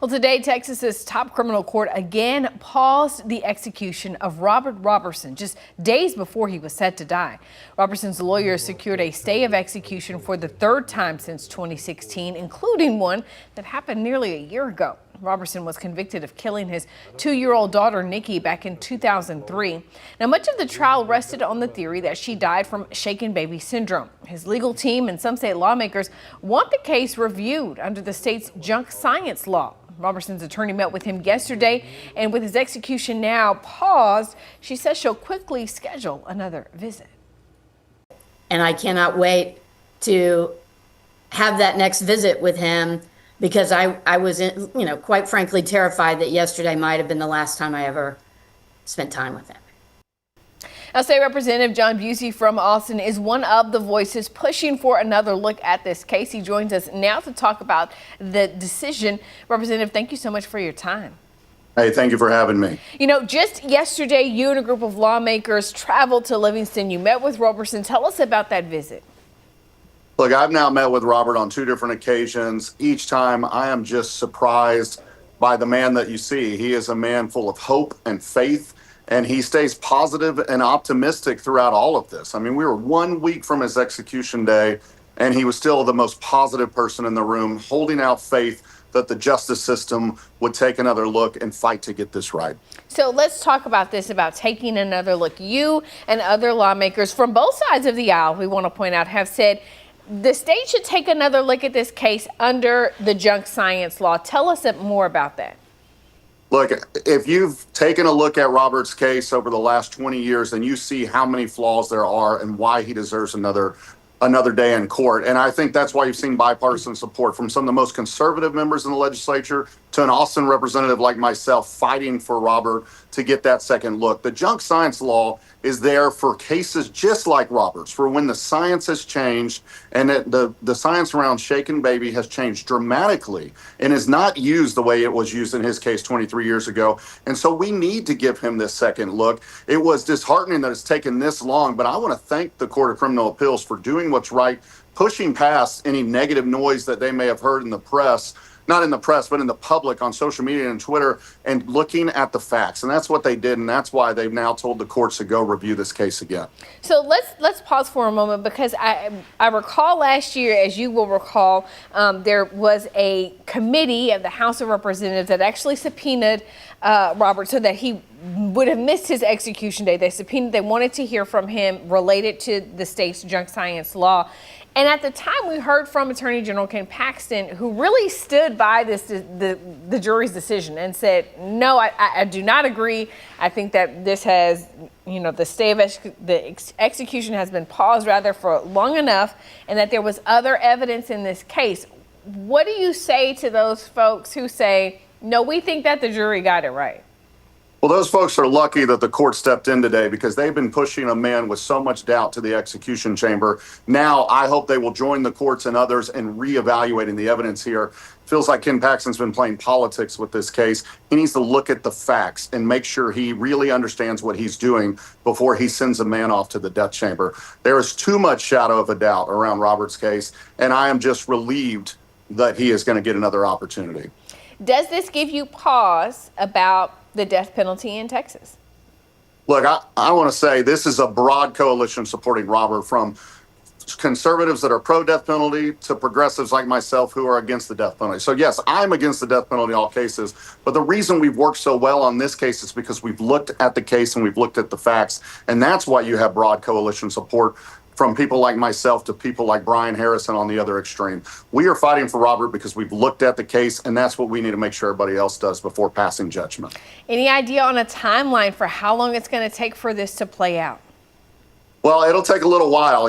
Well, today, Texas's top criminal court again paused the execution of Robert Roberson just days before he was set to die. Roberson's lawyers secured a stay of execution for the third time since 2016, including one that happened nearly a year ago. Roberson was convicted of killing his 2-year-old daughter, Nikki, back in 2003. Now, much of the trial rested on the theory that she died from shaken baby syndrome. His legal team and some state lawmakers want the case reviewed under the state's junk science law. Roberson's attorney met with him yesterday, and with his execution now paused, she says she'll quickly schedule another visit. And I cannot wait to have that next visit with him, because I was, quite frankly, terrified that yesterday might have been the last time I ever spent time with him. Now, State Representative John Bucy from Austin is one of the voices pushing for another look at this case. He joins us now to talk about the decision. Representative, thank you so much for your time. Hey, thank you for having me. You know, just yesterday, you and a group of lawmakers traveled to Livingston. You met with Roberson. Tell us about that visit. Look, I've now met with Robert on 2 different occasions. Each time I am just surprised by the man that you see. He is a man full of hope and faith, and he stays positive and optimistic throughout all of this. I mean, we were 1 week from his execution day, and he was still the most positive person in the room, holding out faith that the justice system would take another look and fight to get this right. So let's talk about this, about taking another look. You and other lawmakers from both sides of the aisle, we want to point out, have said the state should take another look at this case under the junk science law. Tell us more about that. Look, if you've taken a look at Robert's case over the last 20 years, then you see how many flaws there are and why he deserves another day in court. And I think that's why you've seen bipartisan support from some of the most conservative members in the legislature to an Austin representative like myself fighting for Robert to get that second look. The junk science law is there for cases just like Robert's, for when the science has changed and the science around shaken baby has changed dramatically and is not used the way it was used in his case 23 years ago. And so we need to give him this second look. It was disheartening that it's taken this long, but I want to thank the Court of Criminal Appeals for doing what's right, pushing past any negative noise that they may have heard in the press. Not in the press, but in the public on social media and Twitter, and looking at the facts. And that's what they did, and that's why they've now told the courts to go review this case again. So let's pause for a moment, because I recall last year, as you will recall, there was a committee of the House of Representatives that actually subpoenaed Robert so that he would have missed his execution day. They wanted to hear from him related to the state's junk science law. And at the time, we heard from Attorney General Ken Paxton, who really stood by the jury's decision and said, no, I do not agree. I think that this has, the stay of the execution has been paused rather for long enough, and that there was other evidence in this case. What do you say to those folks who say, no, we think that the jury got it right? Well, those folks are lucky that the court stepped in today, because they've been pushing a man with so much doubt to the execution chamber. Now, I hope they will join the courts and others in reevaluating the evidence here. Feels like Ken Paxton's been playing politics with this case. He needs to look at the facts and make sure he really understands what he's doing before he sends a man off to the death chamber. There is too much shadow of a doubt around Robert's case, and I am just relieved that he is going to get another opportunity. Does this give you pause about the death penalty in Texas? Look, I want to say this is a broad coalition supporting Robert, from conservatives that are pro-death penalty to progressives like myself who are against the death penalty. So yes, I'm against the death penalty in all cases, but the reason we've worked so well on this case is because we've looked at the case and we've looked at the facts, and that's why you have broad coalition support from people like myself to people like Brian Harrison on the other extreme. We are fighting for Robert because we've looked at the case, and that's what we need to make sure everybody else does before passing judgment. Any idea on a timeline for how long it's going to take for this to play out? Well, it'll take a little while.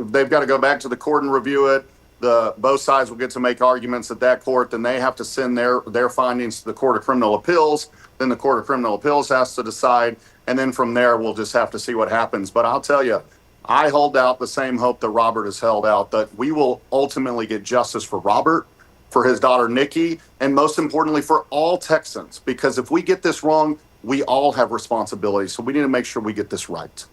They've got to go back to the court and review it. Both sides will get to make arguments at that court. Then they have to send their findings to the Court of Criminal Appeals. Then the Court of Criminal Appeals has to decide. And then from there, we'll just have to see what happens. But I'll tell you, I hold out the same hope that Robert has held out, that we will ultimately get justice for Robert, for his daughter Nikki, and most importantly for all Texans. Because if we get this wrong, we all have responsibility. So we need to make sure we get this right.